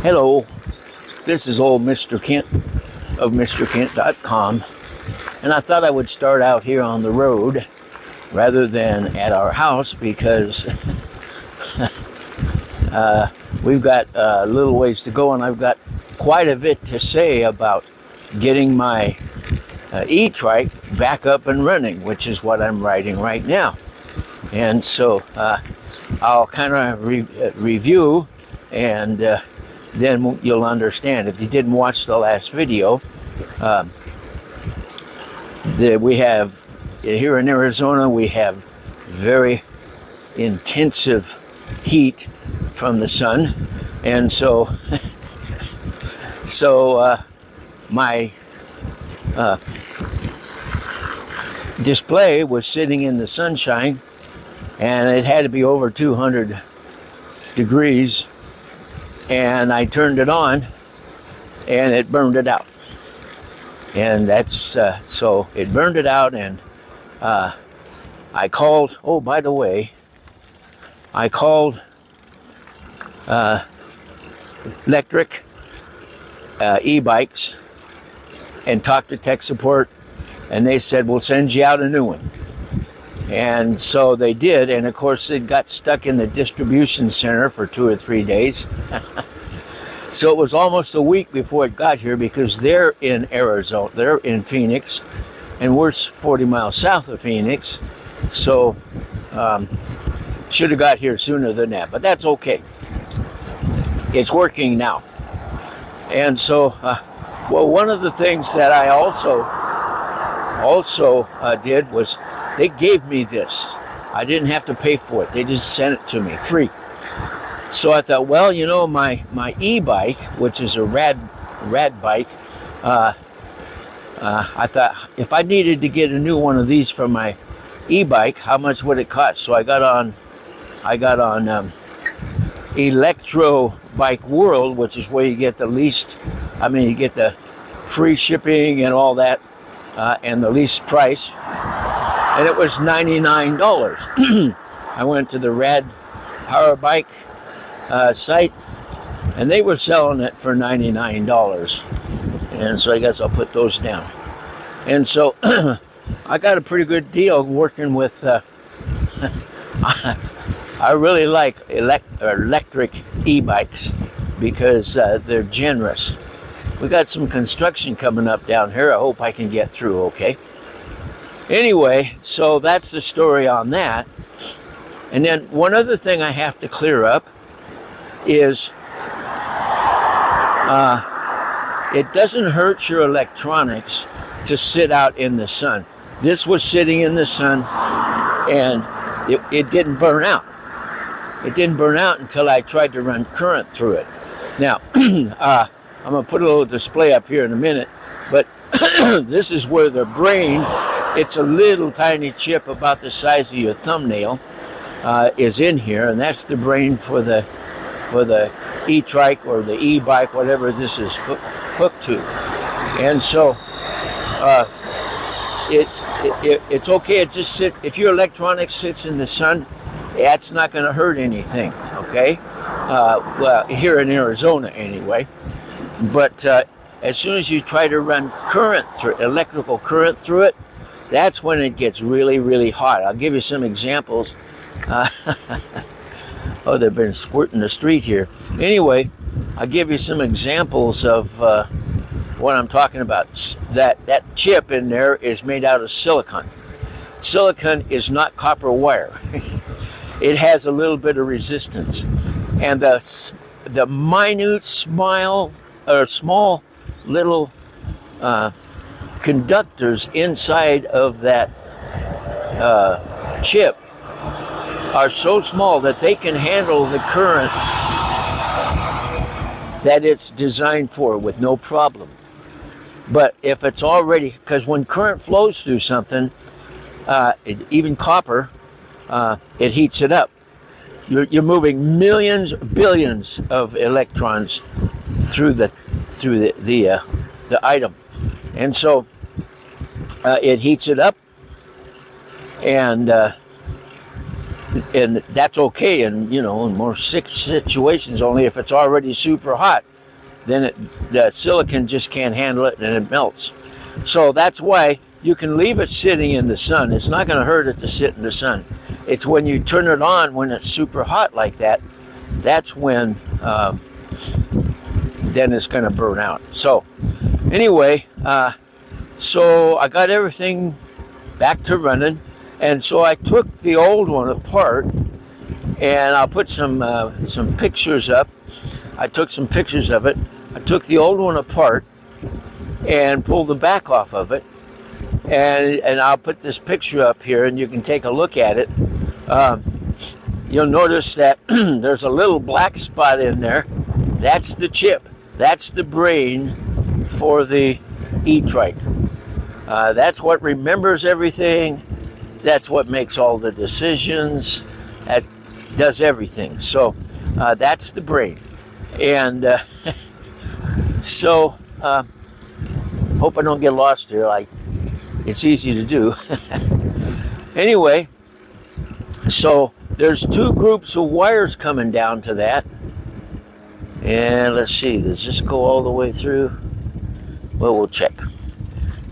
Hello, this is old Mr. Kent of MrKent.com, and I thought I would start out here on the road rather than at our house because we've got a little ways to go, and I've got quite a bit to say about getting my E-Trike back up and running, which is what I'm riding right now. And so I'll kind of review, and then you'll understand. If you didn't watch the last video, we have here in Arizona, we have very intensive heat from the sun, and so my display was sitting in the sunshine, and it had to be over 200 degrees, and I turned it on and it burned it out. And that's so it burned it out, and I called, oh, by the way, I called Lectric e-bikes and talked to tech support, and they said, we'll send you out a new one. And so they did, and of course it got stuck in the distribution center for 2 or 3 days. So it was almost a week before it got here, because they're in Arizona, they're in Phoenix, and we're 40 miles south of Phoenix. So should have got here sooner than that, but that's okay. It's working now. And so, well, one of the things that I also did was they gave me this. I didn't have to pay for it. They just sent it to me free. So I thought, well, you know, my e-bike, which is a rad bike, I thought if I needed to get a new one of these for my e-bike, how much would it cost? So I got on Electro Bike World, which is where you get the least, you get the free shipping and all that, and the least price, and it was $99. I went to the Rad Power Bike site, and they were selling it for $99, and so I guess I'll put those down. And so I got a pretty good deal working with I really like electric e-bikes because they're generous. We got some construction coming up down here. I hope I can get through okay. Anyway, so that's the story on that. And then one other thing I have to clear up is it doesn't hurt your electronics to sit out in the sun. This was sitting in the sun, and it didn't burn out. It didn't burn out until I tried to run current through it. Now, I'm going to put a little display up here in a minute, but this is where the brain, it's a little tiny chip about the size of your thumbnail, is in here, and that's the brain for the E-Trike or the e-bike, whatever this is hooked to. And so it's okay. It just if your electronics sits in the sun, that's not going to hurt anything. Okay, well, here in Arizona anyway. But as soon as you try to run electrical current through it, that's when it gets really, really hot. I'll give you some examples. Oh, they've been squirting the street here. Anyway, I'll give you some examples of what I'm talking about. That chip in there is made out of silicon. Silicon is not copper wire. It has a little bit of resistance. And the minute small little conductors inside of that chip are so small that they can handle the current that it's designed for with no problem. But if it's already, because when current flows through something, even copper, it heats it up. You're moving billions of electrons through the item, and so it heats it up, and that's okay in, in more situations, only if it's already super hot. then the silicon just can't handle it and it melts. So that's why you can leave it sitting in the sun. It's not going to hurt it to sit in the sun. It's when you turn it on when it's super hot like that, that's when then it's going to burn out. So anyway, so I got everything back to running, and so I took the old one apart, and I'll put some pictures up. I took some pictures of it. I took the old one apart and pulled the back off of it, and I'll put this picture up here, and you can take a look at it. You'll notice that there's a little black spot in there. That's the chip. That's the brain for the E-Trike. That's what remembers everything. That's what makes all the decisions. That does everything. So that's the brain. And so hope I don't get lost here. It's easy to do. Anyway, so there's two groups of wires coming down to that. And let's see, does this go all the way through? Well, we'll check.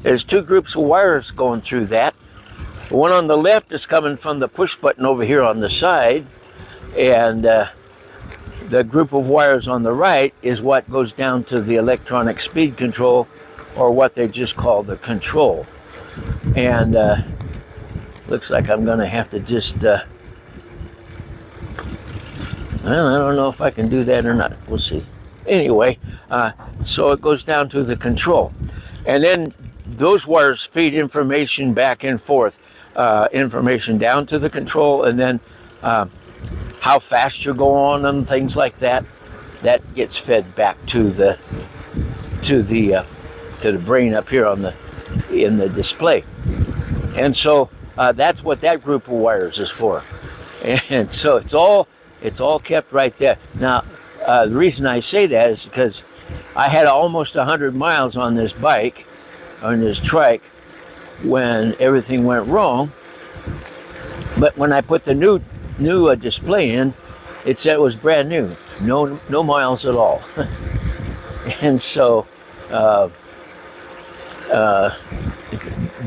There's two groups of wires going through that. The one on the left is coming from the push button over here on the side, and the group of wires on the right is what goes down to the electronic speed control, or what they just call the control. And looks like I'm going to have to just well, I don't know if I can do that or not. We'll see. Anyway, so it goes down to the control. And then those wires feed information back and forth. Information down to the control, and then how fast you're going and things like that. That gets fed back to the brain up here in the display. And so that's what that group of wires is for. And so it's all kept right there. Now, the reason I say that is because I had almost 100 miles on this bike, on this trike, when everything went wrong. But when I put the new display in, it said it was brand new, no miles at all. And so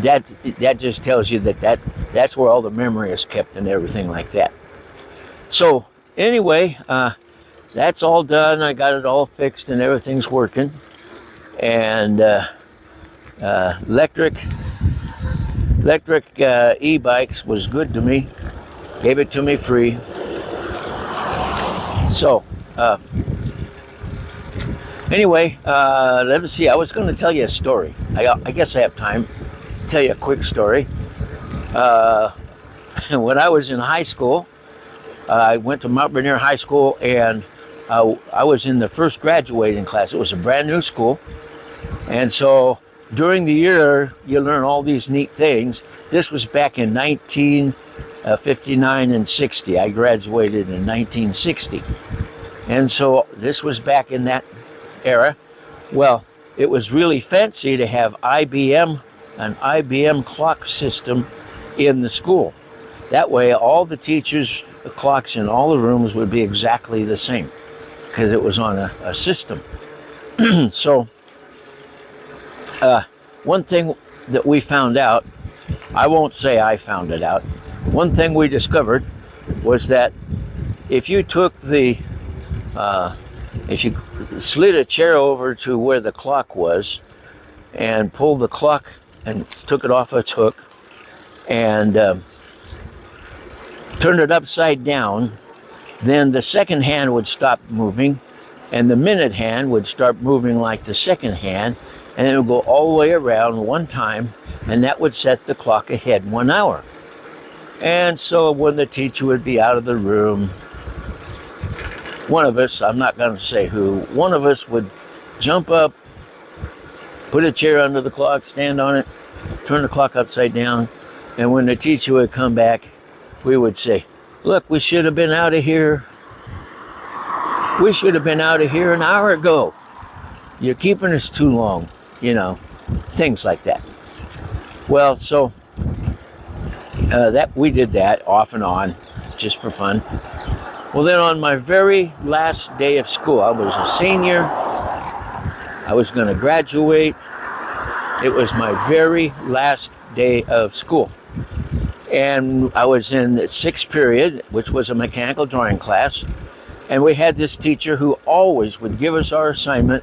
that just tells you that's where all the memory is kept and everything like that. So anyway, that's all done. I got it all fixed and everything's working. And Lectric e-bikes was good to me. Gave it to me free. So anyway, let me see. I was going to tell you a story. I guess I have time to tell you a quick story. When I was in high school, I went to Mount Rainier High School, and I was in the first graduating class. It was a brand new school, and so during the year you learn all these neat things. This was back in 1959 and 60. I graduated in 1960, and so this was back in that era. Well, it was really fancy to have an IBM clock system in the school. That way all the teachers' clocks in all the rooms would be exactly the same, because it was on a system. So one thing that we found out, I won't say I found it out, one thing we discovered was that if you took if you slid a chair over to where the clock was and pulled the clock and took it off its hook and turned it upside down, then the second hand would stop moving and the minute hand would start moving like the second hand, and it would go all the way around one time, and that would set the clock ahead 1 hour. And so when the teacher would be out of the room, one of us, I'm not going to say who, one of us would jump up, put a chair under the clock, stand on it, turn the clock upside down, and when the teacher would come back, we would say, "Look, we should have been out of here. We should have been out of here an hour ago. You're keeping us too long," things like that. Well, so that we did that off and on, just for fun. Well, then on my very last day of school, I was a senior, I was going to graduate. It was my very last day of school. And I was in the 6th period, which was a mechanical drawing class. And we had this teacher who always would give us our assignment,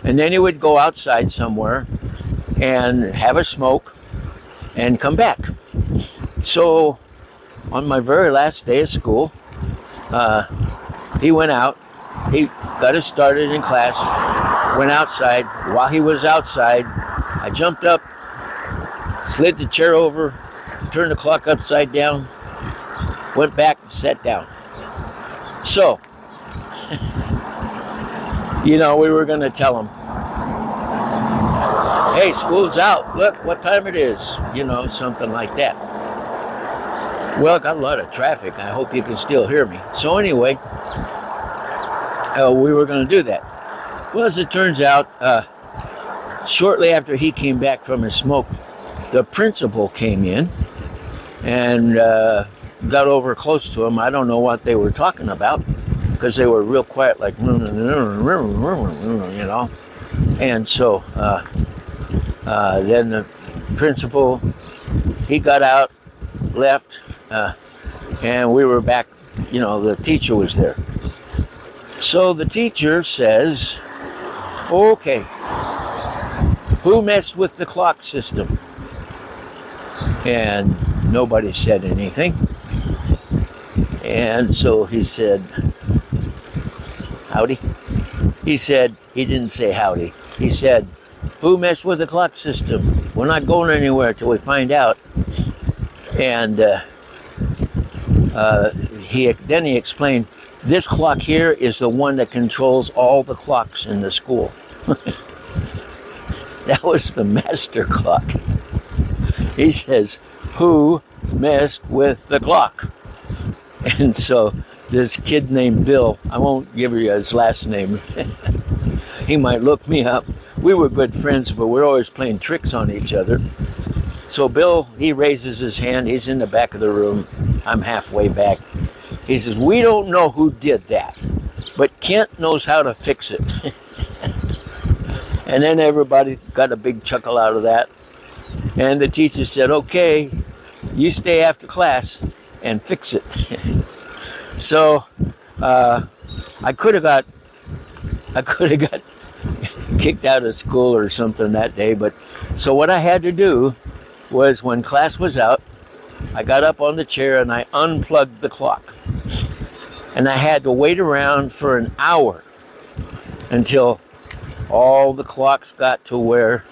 and then he would go outside somewhere and have a smoke and come back. So on my very last day of school, he went out. He got us started in class, went outside. While he was outside, I jumped up, slid the chair over, turned the clock upside down, went back and sat down. So, we were going to tell him, hey, school's out. Look what time it is. Something like that. Well, got a lot of traffic. I hope you can still hear me. So anyway, we were going to do that. Well, as it turns out, shortly after he came back from his smoke, the principal came in and got over close to him. I don't know what they were talking about because they were real quiet, like, And so then the principal, he got out, left, and we were back. The teacher was there. So the teacher says, okay, who messed with the clock system? And nobody said anything. And so he said, howdy? He didn't say howdy. He said, who messed with the clock system? We're not going anywhere till we find out. And he explained, this clock here is the one that controls all the clocks in the school. That was the master clock. He says, who messed with the clock? And so this kid named Bill, I won't give you his last name. He might look me up. We were good friends, but we're always playing tricks on each other. So Bill, he raises his hand. He's in the back of the room. I'm halfway back. He says, we don't know who did that, but Kent knows how to fix it. And then everybody got a big chuckle out of that. And the teacher said, okay, you stay after class and fix it. So I could have got kicked out of school or something that day. But so what I had to do was, when class was out, I got up on the chair and I unplugged the clock. And I had to wait around for an hour until all the clocks got to where,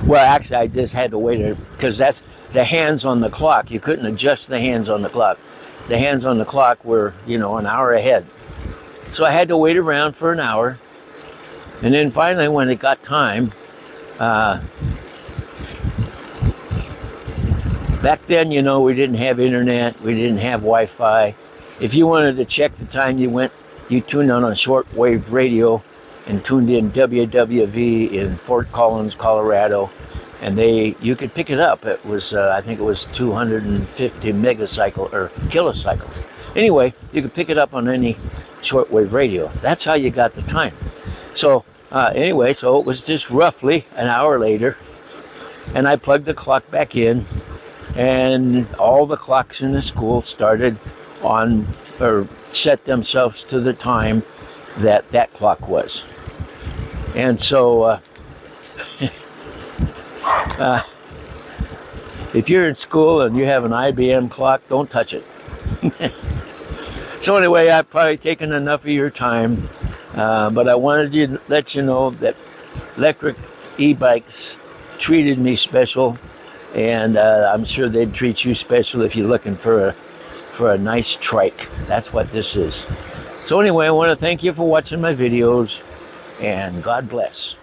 well, actually I just had to wait, because that's the hands on the clock. You couldn't adjust the hands on the clock. The hands on the clock were, an hour ahead. So I had to wait around for an hour. And then finally, when it got time, back then, we didn't have internet, we didn't have Wi-Fi. If you wanted to check the time, you tuned on a shortwave radio and tuned in WWV in Fort Collins, Colorado, and you could pick it up. It was, I think it was 250 megacycle or kilocycles. Anyway, you could pick it up on any shortwave radio. That's how you got the time. So anyway, so it was just roughly an hour later, and I plugged the clock back in, and all the clocks in the school started on, or set themselves to the time that clock was. And so if you're in school and you have an IBM clock, don't touch it. So anyway, I've probably taken enough of your time, but I wanted to let you know that Lectric e-bikes treated me special, and I'm sure they'd treat you special if you're looking for a nice trike. That's what this is. So anyway, I want to thank you for watching my videos, and God bless.